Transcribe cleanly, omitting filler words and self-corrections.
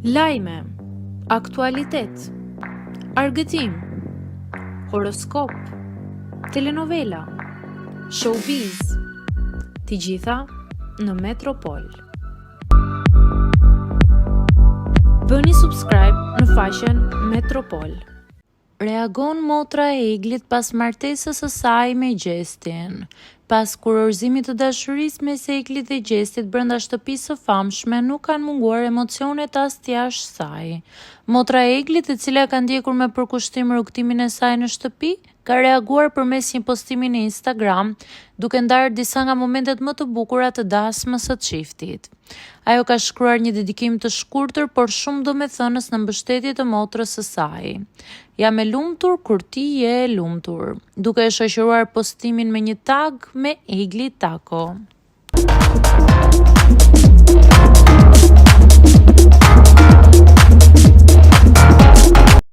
Lajme, aktualitet, argëtim, horoskop, telenovela, showbiz, të gjitha në Metropol. Bëni subscribe në faqen Metropol. Reagon motra e Eglit pas martesës së saj me Gjestin. Pas kurorëzimit të dashurisë mes Eglit dhe Gjestit brenda shtëpisë së famshme, nuk kanë munguar emocionet as jashtë saj. Motra e Eglit, e cila ka ndjekur me përkushtim rrugtimin e saj në shtëpi, ka reaguar përmes një postimi në Instagram, duke ndarë disa nga momentet më të bukura të dasmës së çiftit. Ajo ka shkruar një dedikim të shkurtër por shumë domethënës në mbështetje të motrës së saj. Jam e lumtur kur ti je e lumtur, duke e shoqëruar postimin me një tag me Egli Tako.